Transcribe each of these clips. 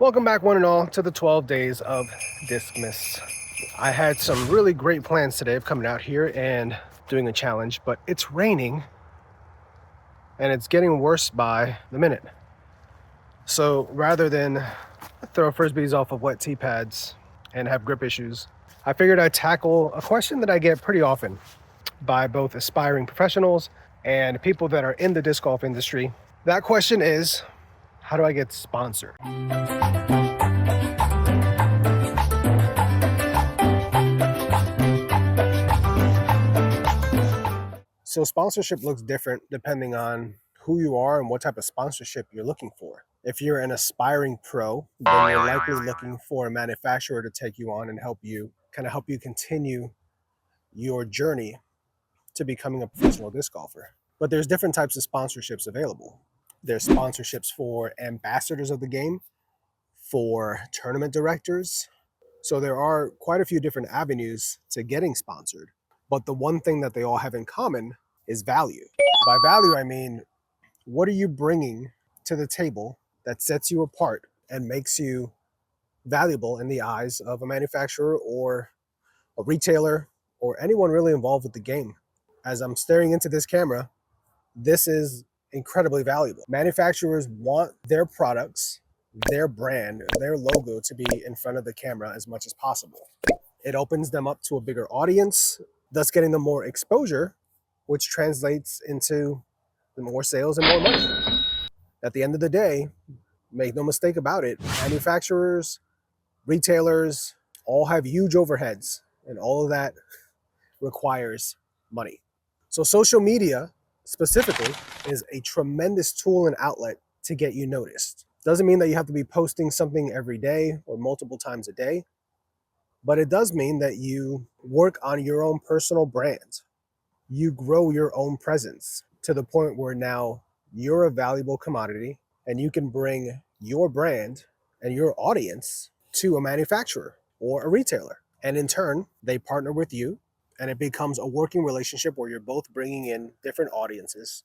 Welcome back, one and all, to the 12 Days of Discmas. I had some really great plans today of coming out here and doing a challenge, but it's raining and it's getting worse by the minute. So rather than throw Frisbees off of wet tee pads and have grip issues, I figured I'd tackle a question that I get pretty often by both aspiring professionals and people that are in the disc golf industry. That question is, how do I get sponsored? So sponsorship looks different depending on who you are and what type of sponsorship you're looking for. If you're an aspiring pro, then you're likely looking for a manufacturer to take you on and help you continue your journey to becoming a professional disc golfer. But there's different types of sponsorships available. There's sponsorships for ambassadors of the game, for tournament directors. So there are quite a few different avenues to getting sponsored. But the one thing that they all have in common is value. By value, I mean, what are you bringing to the table that sets you apart and makes you valuable in the eyes of a manufacturer or a retailer or anyone really involved with the game? As I'm staring into this camera, this is incredibly valuable. Manufacturers want their products, their brand, their logo to be in front of the camera as much as possible. It opens them up to a bigger audience, thus getting them more exposure, which translates into more sales and more money. At the end of the day, make no mistake about it, manufacturers, retailers, all have huge overheads, and all of that requires money. So social media specifically is a tremendous tool and outlet to get you noticed. Doesn't mean that you have to be posting something every day or multiple times a day, but it does mean that you work on your own personal brand. You grow your own presence to the point where now you're a valuable commodity and you can bring your brand and your audience to a manufacturer or a retailer. And in turn, they partner with you and it becomes a working relationship where you're both bringing in different audiences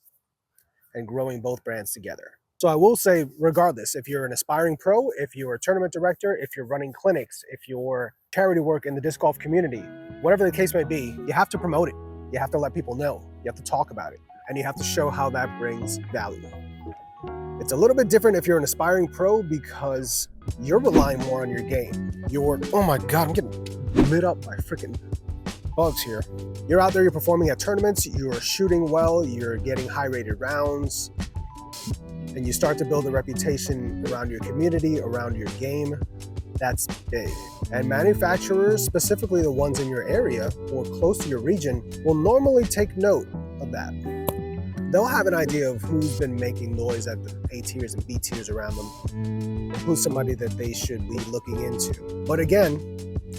and growing both brands together. So I will say, regardless, if you're an aspiring pro, if you're a tournament director, if you're running clinics, if you're charity work in the disc golf community, whatever the case may be, you have to promote it. You have to let people know. You have to talk about it. And you have to show how that brings value. It's a little bit different if you're an aspiring pro because you're relying more on your game. Oh my God, I'm getting lit up by freaking bugs here. You're out there, you're performing at tournaments, you're shooting well, you're getting high rated rounds, and you start to build a reputation around your community, around your game. That's big. And manufacturers, specifically the ones in your area or close to your region, will normally take note of that. They'll have an idea of who's been making noise at the A tiers and B tiers around them, who's somebody that they should be looking into. But again,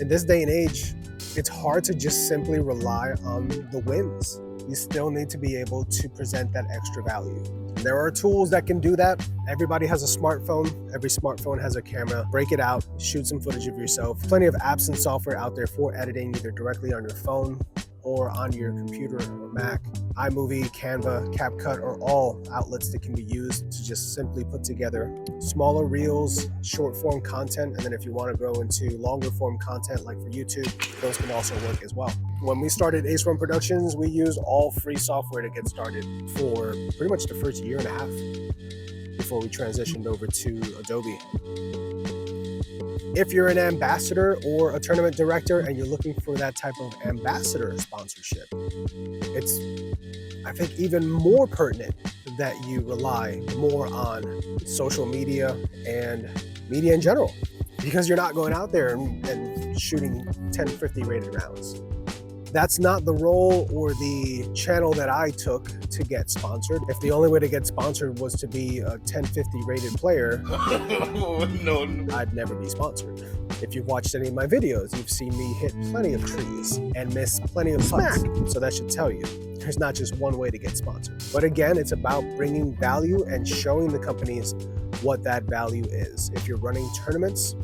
in this day and age, it's hard to just simply rely on the wins. You still need to be able to present that extra value. There are tools that can do that. Everybody has a smartphone. Every smartphone has a camera. Break it out, shoot some footage of yourself. Plenty of apps and software out there for editing, either directly on your phone or on your computer or Mac. iMovie, Canva, CapCut are all outlets that can be used to just simply put together smaller reels, short form content, and then if you want to grow into longer form content like for YouTube, those can also work as well. When we started Ace Run Productions, we used all free software to get started for pretty much the first year and a half before we transitioned over to Adobe. If you're an ambassador or a tournament director and you're looking for that type of ambassador sponsorship, it's, I think, even more pertinent that you rely more on social media and media in general, because you're not going out there and shooting 1050 rated rounds. That's not the role or the channel that I took to get sponsored. If the only way to get sponsored was to be a 1050 rated player, no, I'd never be sponsored. If you've watched any of my videos, you've seen me hit plenty of trees and miss plenty of putts. So that should tell you there's not just one way to get sponsored. But again, it's about bringing value and showing the companies what that value is. If you're running tournaments,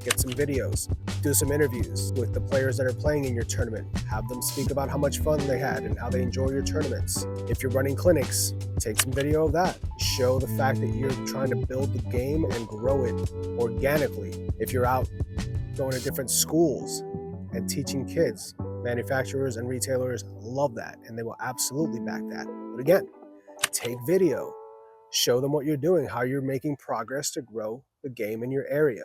get some videos, do some interviews with the players that are playing in your tournament, have them speak about how much fun they had and how they enjoy your tournaments. If you're running clinics, take some video of that. Show the fact that you're trying to build the game and grow it organically. If you're out going to different schools and teaching kids, manufacturers and retailers love that, and they will absolutely back that. But again, take video, show them what you're doing, how you're making progress to grow the game in your area.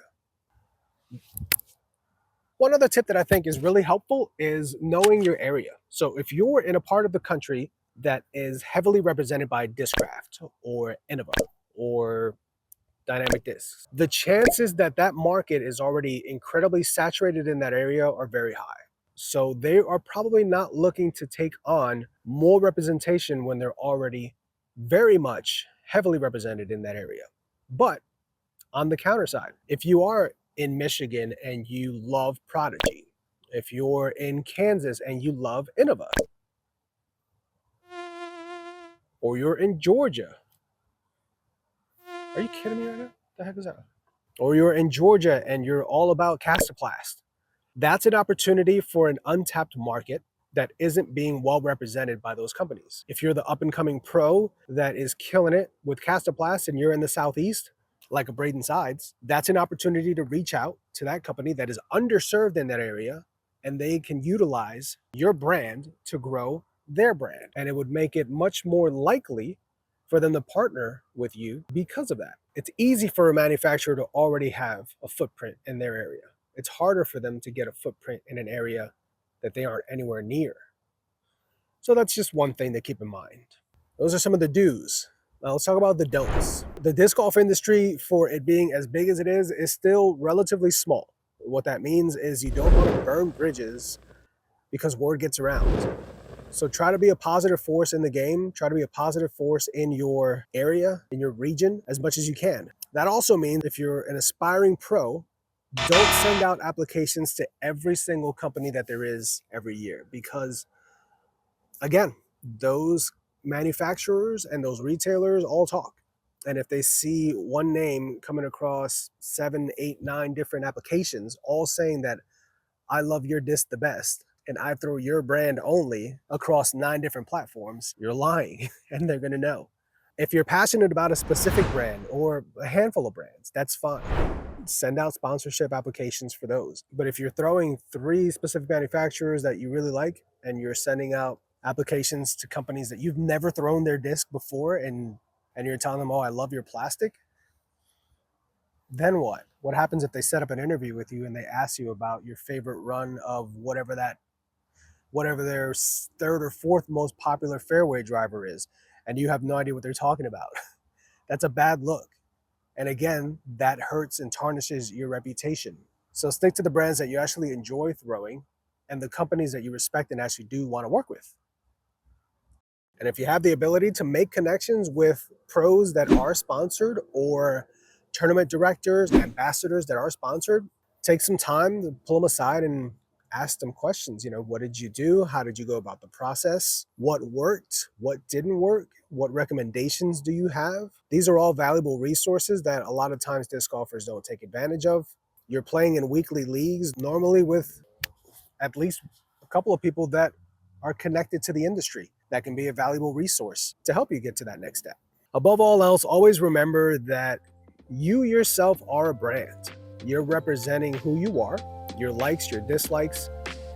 One other tip that I think is really helpful is knowing your area. So if you're in a part of the country that is heavily represented by Discraft or Innova or Dynamic Discs, the chances that that market is already incredibly saturated in that area are very high. So they are probably not looking to take on more representation when they're already very much heavily represented in that area. But on the counter side, if you are in Michigan and you love Prodigy, if you're in Kansas and you love Innova, or you're in Georgia, are you kidding me right now? What the heck is that? Or you're in Georgia and you're all about Castoplast, that's an opportunity for an untapped market that isn't being well represented by those companies. If you're the up and coming pro that is killing it with Castoplast and you're in the Southeast, like a Braden Sides, that's an opportunity to reach out to that company that is underserved in that area, and they can utilize your brand to grow their brand. And it would make it much more likely for them to partner with you because of that. It's easy for a manufacturer to already have a footprint in their area. It's harder for them to get a footprint in an area that they aren't anywhere near. So that's just one thing to keep in mind. Those are some of the do's. Now let's talk about the don'ts. The disc golf industry, for it being as big as it is still relatively small. What that means is you don't want to burn bridges because word gets around. So try to be a positive force in the game. Try to be a positive force in your area, in your region, as much as you can. That also means if you're an aspiring pro, don't send out applications to every single company that there is every year, because again, those manufacturers and those retailers all talk. And if they see one name coming across 7, 8, 9 different applications, all saying that I love your disc the best, and I throw your brand only across 9 different platforms, you're lying, and they're gonna know. If you're passionate about a specific brand or a handful of brands, that's fine. Send out sponsorship applications for those. But if you're throwing 3 specific manufacturers that you really like and you're sending out applications to companies that you've never thrown their disc before, and you're telling them, oh, I love your plastic, then what? What happens if they set up an interview with you and they ask you about your favorite run of whatever their 3rd or 4th most popular fairway driver is, and you have no idea what they're talking about? That's a bad look. And again, that hurts and tarnishes your reputation. So stick to the brands that you actually enjoy throwing and the companies that you respect and actually do want to work with. And if you have the ability to make connections with pros that are sponsored or tournament directors, ambassadors that are sponsored, take some time to pull them aside and ask them questions. You know, what did you do? How did you go about the process? What worked? What didn't work? What recommendations do you have? These are all valuable resources that a lot of times disc golfers don't take advantage of. You're playing in weekly leagues, normally with at least a couple of people that are connected to the industry that can be a valuable resource to help you get to that next step. Above all else, always remember that you yourself are a brand. You're representing who you are, your likes, your dislikes,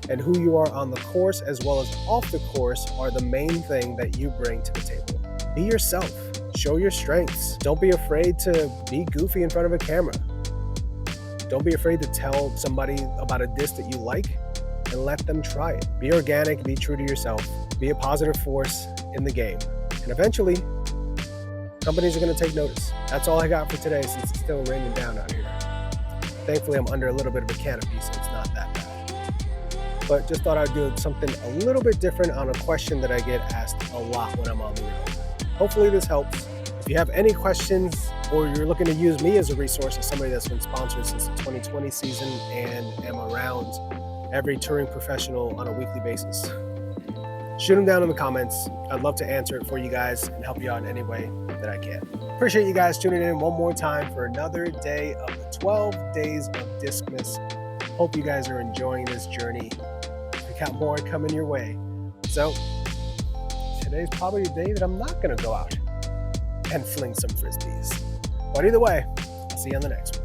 and who you are on the course as well as off the course are the main thing that you bring to the table. Be yourself. Show your strengths. Don't be afraid to be goofy in front of a camera. Don't be afraid to tell somebody about a disc that you like and let them try it. Be organic, be true to yourself, be a positive force in the game. And eventually, companies are gonna take notice. That's all I got for today since it's still raining down out here. Thankfully, I'm under a little bit of a canopy, so it's not that bad. But just thought I'd do something a little bit different on a question that I get asked a lot when I'm on the road. Hopefully this helps. If you have any questions or you're looking to use me as a resource as somebody that's been sponsored since the 2020 season and am around every touring professional on a weekly basis, shoot them down in the comments. I'd love to answer it for you guys and help you out in any way that I can. Appreciate you guys tuning in one more time for another day of the 12 Days of Discmas. Hope you guys are enjoying this journey. We got more coming your way. So today's probably a day that I'm not going to go out and fling some Frisbees. But either way, I'll see you on the next one.